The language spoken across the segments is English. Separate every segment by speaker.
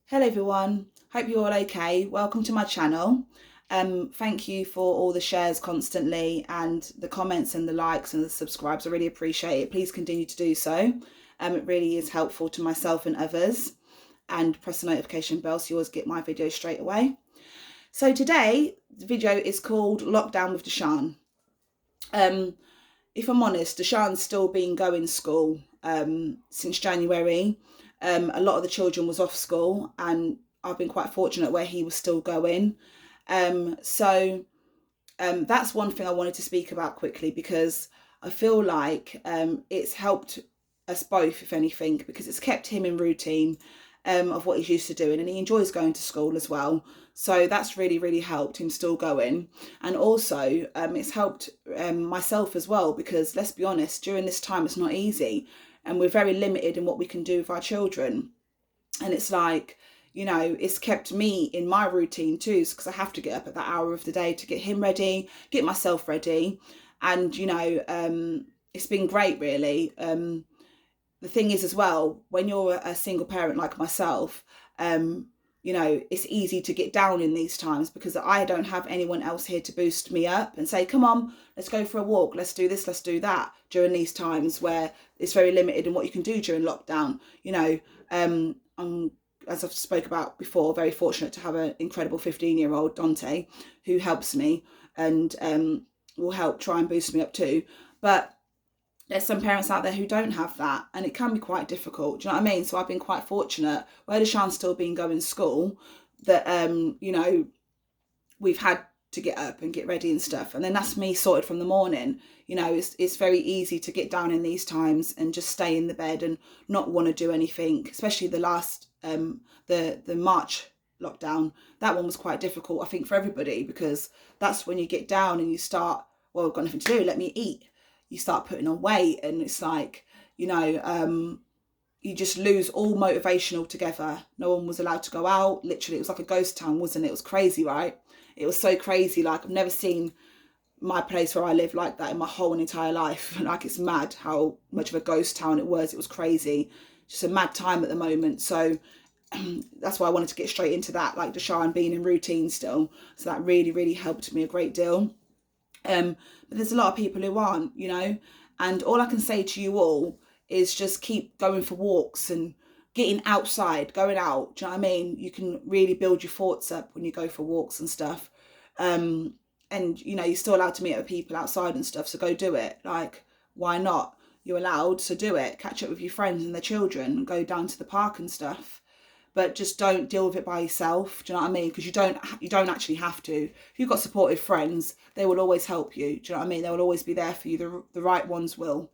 Speaker 1: Hello everyone, hope you're all okay. Welcome to my channel. Thank you for all the shares constantly and the comments and the likes and the subscribes. I really appreciate it. Please continue to do so. It really is helpful to myself and others. And press the notification bell so you always get my videos straight away. So today, the video is called Lockdown with Dasharn. If I'm honest, Dasharn's still been going to school since January. A lot of the children was off school and I've been quite fortunate where he was still going. So that's one thing I wanted to speak about quickly because I feel like it's helped us both, if anything, because it's kept him in routine of what he's used to doing, and he enjoys going to school as well. So that's really helped him still going. And also it's helped myself as well, because let's be honest, during this time it's not easy and we're very limited in what we can do with our children. And it's like, you know, it's kept me in my routine too, because I have to get up at that hour of the day to get him ready, get myself ready. And, you know, it's been great, really. The thing is as well, when you're a single parent like myself, you know, it's easy to get down in these times because I don't have anyone else here to boost me up and say, come on, let's go for a walk, let's do this, let's do that, during these times where it's very limited in what you can do during lockdown. You know, I'm, as I've spoke about before, very fortunate to have an incredible 15-year-old, Dante, who helps me and will help try and boost me up too. But there's some parents out there who don't have that, and it can be quite difficult. Do you know what I mean? So I've been quite fortunate, where Dasharn's still been going to school, that you know, we've had to get up and get ready and stuff, and then that's me sorted from the morning. You know, it's very easy to get down in these times and just stay in the bed and not want to do anything, especially the last the March lockdown. That one was quite difficult, I think, for everybody, because that's when you get down and you start, well, I've got nothing to do, let me eat. You start putting on weight, and it's like, you know, you just lose all motivation altogether. No one was allowed to go out. Literally, it was like a ghost town, wasn't it? It was crazy, right? It was so crazy. Like, I've never seen my place where I live like that in my whole entire life. Like, it's mad how much of a ghost town it was. It was crazy. Just a mad time at the moment. So that's why I wanted to get straight into that, like Dasharn being in routine still. So that really helped me a great deal. But there's a lot of people who aren't, you know, and all I can say to you all is just keep going for walks and getting outside, going out. Do you know what I mean? You can really build your thoughts up when you go for walks and stuff. And, you know, you're still allowed to meet other people outside and stuff, so go do it. Like, why not? You're allowed, so do it. Catch up with your friends and their children and go down to the park and stuff. But just don't deal with it by yourself. Do you know what I mean? Because you don't actually have to. If you've got supportive friends, they will always help you. Do you know what I mean? They will always be there for you. The right ones will.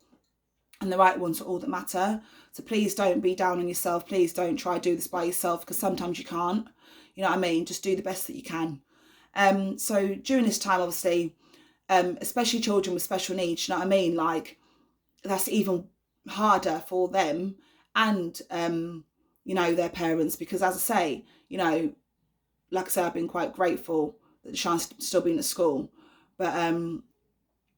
Speaker 1: And the right ones are all that matter. So please don't be down on yourself. Please don't try to do this by yourself, because sometimes you can't. You know what I mean? Just do the best that you can. So during this time, obviously, especially children with special needs, you know what I mean? Like, that's even harder for them and you know, their parents, because as I say, you know, like I said, I've been quite grateful that Dasharn's still been at school, but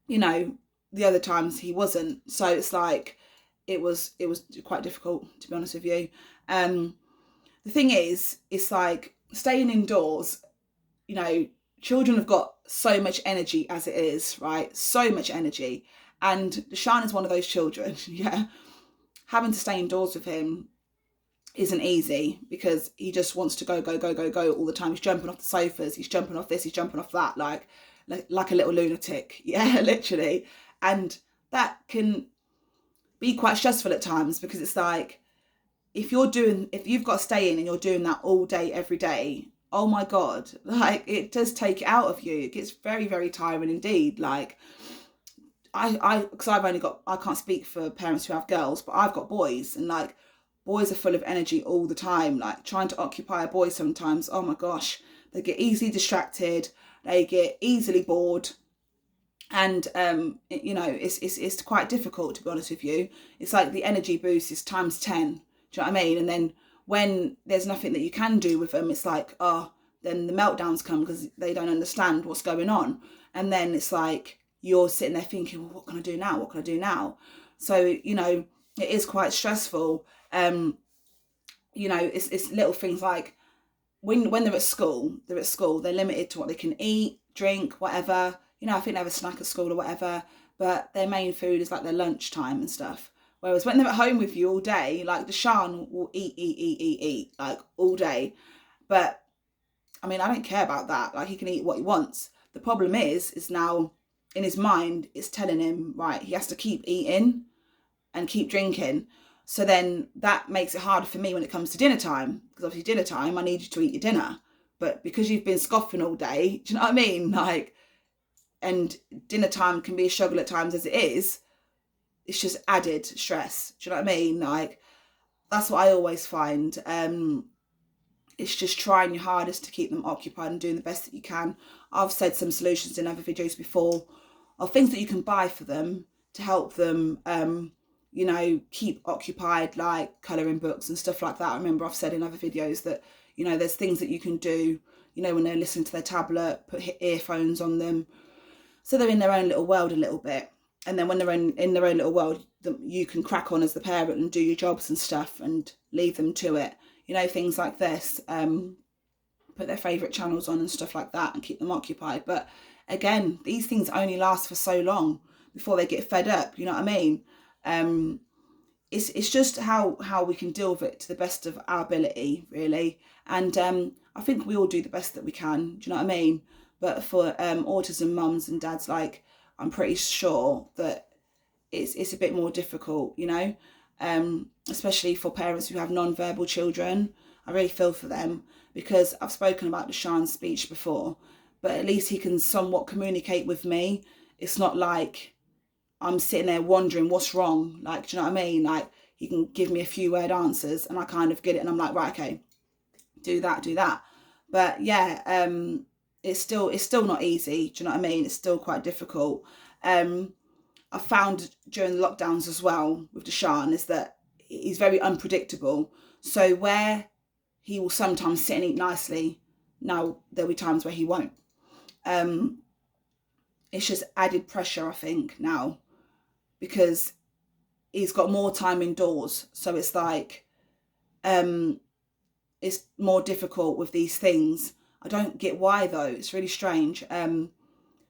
Speaker 1: you know, the other times he wasn't. So it's like, it was quite difficult, to be honest with you. The thing is, it's like staying indoors, you know, children have got so much energy as it is, right? So much energy. And Dasharn is one of those children, yeah. Having to stay indoors with him isn't easy, because he just wants to go all the time. He's jumping off the sofas, he's jumping off this, he's jumping off that, like a little lunatic. Yeah, literally. And that can be quite stressful at times, because it's like, if you've got to stay in and you're doing that all day, every day, oh my God, like, it does take it out of you. It gets very tiring indeed. Like, because I can't speak for parents who have girls, but I've got boys, and like, boys are full of energy all the time. Like, trying to occupy a boy sometimes, oh my gosh, they get easily distracted, they get easily bored, and you know, it's quite difficult, to be honest with you. It's like the energy boost is times 10. Do you know what I mean? And then when there's nothing that you can do with them, it's like, oh, then the meltdowns come because they don't understand what's going on, and then it's like you're sitting there thinking, well, what can I do now? What can I do now? So, you know, it is quite stressful. you know, it's little things like when they're at school, they're limited to what they can eat, drink, whatever. You know, I think they have a snack at school or whatever, but their main food is like their lunchtime and stuff. Whereas when they're at home with you all day, like Dasharn will eat, like all day. But I mean, I don't care about that. Like he can eat what he wants. The problem is now in his mind, it's telling him, right, he has to keep eating and keep drinking. So then that makes it harder for me when it comes to dinner time, because obviously dinner time, I need you to eat your dinner. But because you've been scoffing all day, do you know what I mean? Like, and dinner time can be a struggle at times as it is. It's just added stress. Do you know what I mean? Like, that's what I always find. It's just trying your hardest to keep them occupied and doing the best that you can. I've said some solutions in other videos before of things that you can buy for them to help them, you know, keep occupied, like colouring books and stuff like that. I remember I've said in other videos that, you know, there's things that you can do, you know, when they're listening to their tablet, put earphones on them, so they're in their own little world a little bit. And then when they're in their own little world, you can crack on as the parent and do your jobs and stuff and leave them to it. You know, things like this, put their favourite channels on and stuff like that and keep them occupied. But again, these things only last for so long before they get fed up, you know what I mean? It's just how we can deal with it to the best of our ability, really. And I think we all do the best that we can, do you know what I mean? But for autism mums and dads, like, I'm pretty sure that it's a bit more difficult, you know, especially for parents who have non-verbal children. I really feel for them, because I've spoken about Dasharn's speech before, but at least he can somewhat communicate with me. It's not like I'm sitting there wondering what's wrong. Like, do you know what I mean? Like, he can give me a few word answers and I kind of get it and I'm like, right, okay, do that. But yeah, it's still not easy. Do you know what I mean? It's still quite difficult. I found during the lockdowns as well with Dasharn is that he's very unpredictable. So where he will sometimes sit and eat nicely, now there'll be times where he won't. It's just added pressure, I think, now, because he's got more time indoors. So it's like, it's more difficult with these things. I don't get why though. It's really strange.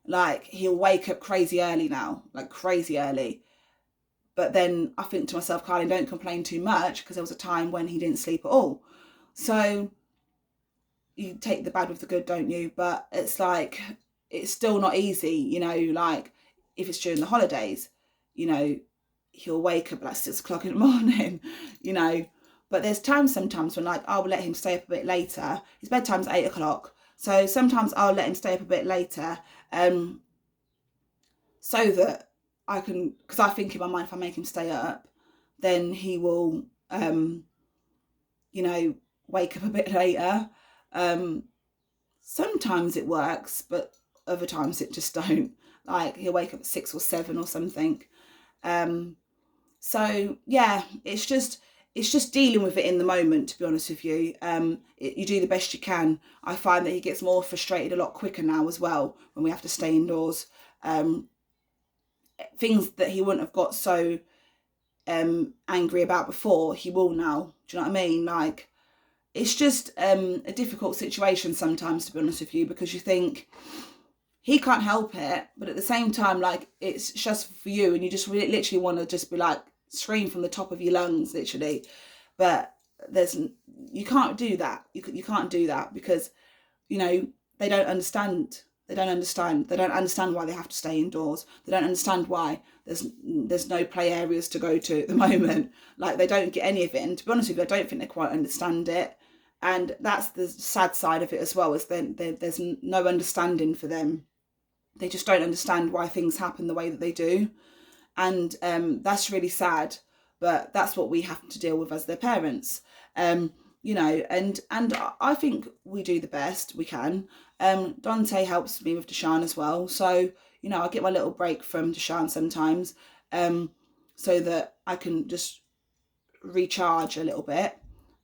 Speaker 1: Like, he'll wake up crazy early now, like crazy early. But then I think to myself, Carly, don't complain too much, because there was a time when he didn't sleep at all. So you take the bad with the good, don't you? But it's like, it's still not easy, you know, like if it's during the holidays, you know, he'll wake up at like 6 o'clock in the morning, you know. But there's times sometimes when, like, I will let him stay up a bit later. His bedtime's 8 o'clock. So sometimes I'll let him stay up a bit later, so that I can, because I think in my mind, if I make him stay up, then he will, you know, wake up a bit later. Sometimes it works, but other times it just don't. Like, he'll wake up at 6 or 7 or something. So yeah, it's just dealing with it in the moment, to be honest with you. You do the best you can. I find that he gets more frustrated a lot quicker now as well when we have to stay indoors. Things that he wouldn't have got so angry about before, he will now. Do you know what I mean? Like, it's just a difficult situation sometimes, to be honest with you, because you think he can't help it, but at the same time, like, it's stressful for you, and you just really, literally want to just be like, scream from the top of your lungs, literally. But you can't do that. You can't do that, because, you know, they don't understand. They don't understand why they have to stay indoors. They don't understand why there's no play areas to go to at the moment. Like, they don't get any of it. And to be honest with you, I don't think they quite understand it. And that's the sad side of it as well, is there's no understanding for them. They just don't understand why things happen the way that they do. And that's really sad, but that's what we have to deal with as their parents. You know, and I think we do the best we can. Dante helps me with Dasharn as well, so, you know, I get my little break from Dasharn sometimes, so that I can just recharge a little bit.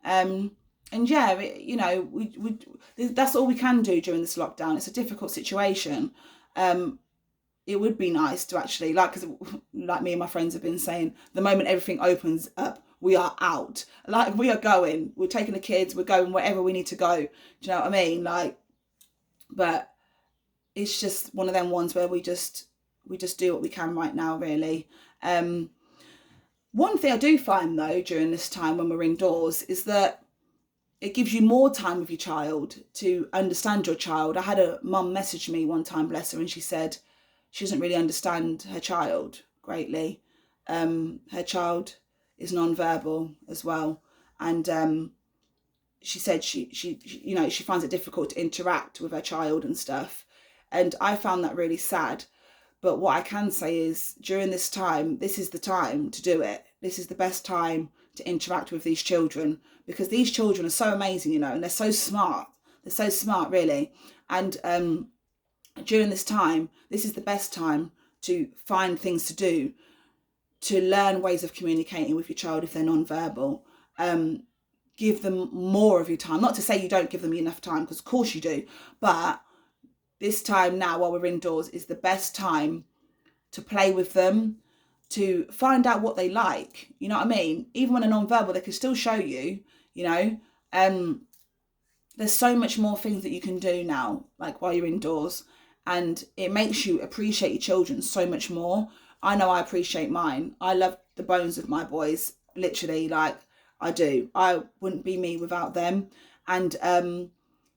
Speaker 1: And yeah, you know, we that's all we can do during this lockdown. It's a difficult situation. It would be nice to actually, like, because like me and my friends have been saying, the moment everything opens up, we are out. Like, we are going. We're taking the kids. We're going wherever we need to go. Do you know what I mean? Like, but it's just one of them ones where we just do what we can right now, really. One thing I do find, though, during this time when we're indoors is that it gives you more time with your child to understand your child. I had a mum message me one time, bless her, and she said she doesn't really understand her child greatly. Her child is non-verbal as well, and she said she you know, she finds it difficult to interact with her child and stuff, and I found that really sad. But what I can say is, during this time, this is the time to do it. This is the best time to interact with these children, because these children are so amazing, you know, and they're so smart. They're so smart, really. And during this time, this is the best time to find things to do, to learn ways of communicating with your child if they're non-verbal. Give them more of your time. Not to say you don't give them enough time, because of course you do, but this time now, while we're indoors, is the best time to play with them, to find out what they like. You know what I mean? Even when they're non-verbal, they can still show you, you know. There's so much more things that you can do now, like while you're indoors, and it makes you appreciate your children so much more. I know I appreciate mine. I love the bones of my boys, literally, like, I do. I wouldn't be me without them. And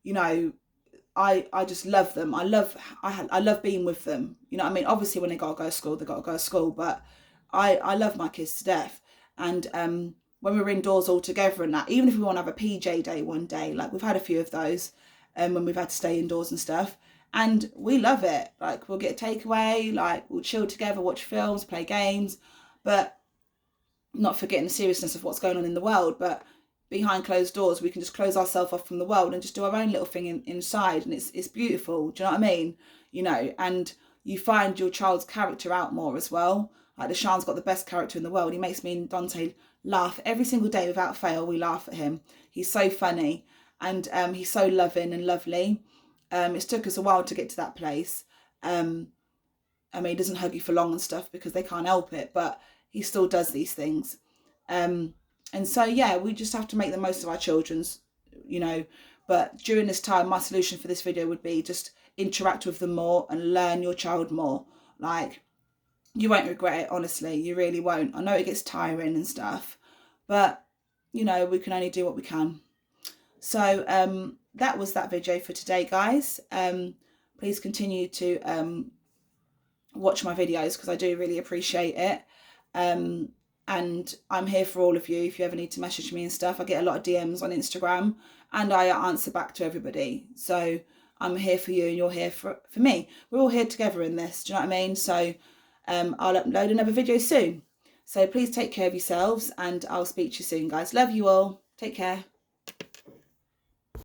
Speaker 1: you know, I just love them. I love being with them. You know what I mean? Obviously, when they gotta go to school, they gotta go to school. But I love my kids to death. And when we're indoors all together and that, even if we want to have a PJ day one day, like we've had a few of those, when we've had to stay indoors and stuff, and we love it. Like, we'll get a takeaway, like we'll chill together, watch films, play games, but not forgetting the seriousness of what's going on in the world. But behind closed doors, we can just close ourselves off from the world and just do our own little thing inside, and it's beautiful. Do you know what I mean? You know, and you find your child's character out more as well. Like, Dasharn's got the best character in the world. He makes me and Dante laugh every single day without fail. We laugh at him. He's so funny, and he's so loving and lovely. It's took us a while to get to that place. I mean, he doesn't hug you for long and stuff because they can't help it, but he still does these things. And so, yeah, we just have to make the most of our children's, you know. But during this time, my solution for this video would be just interact with them more and learn your child more. Like, you won't regret it, honestly. You really won't. I know it gets tiring and stuff, but, you know, we can only do what we can. So that was that video for today, guys. Please continue to watch my videos, because I do really appreciate it. And I'm here for all of you. If you ever need to message me and stuff, I get a lot of DMs on Instagram, and I answer back to everybody. So I'm here for you, and you're here for me. We're all here together in this. Do you know what I mean? So I'll upload another video soon. So please take care of yourselves, and I'll speak to you soon, guys. Love you all. Take care.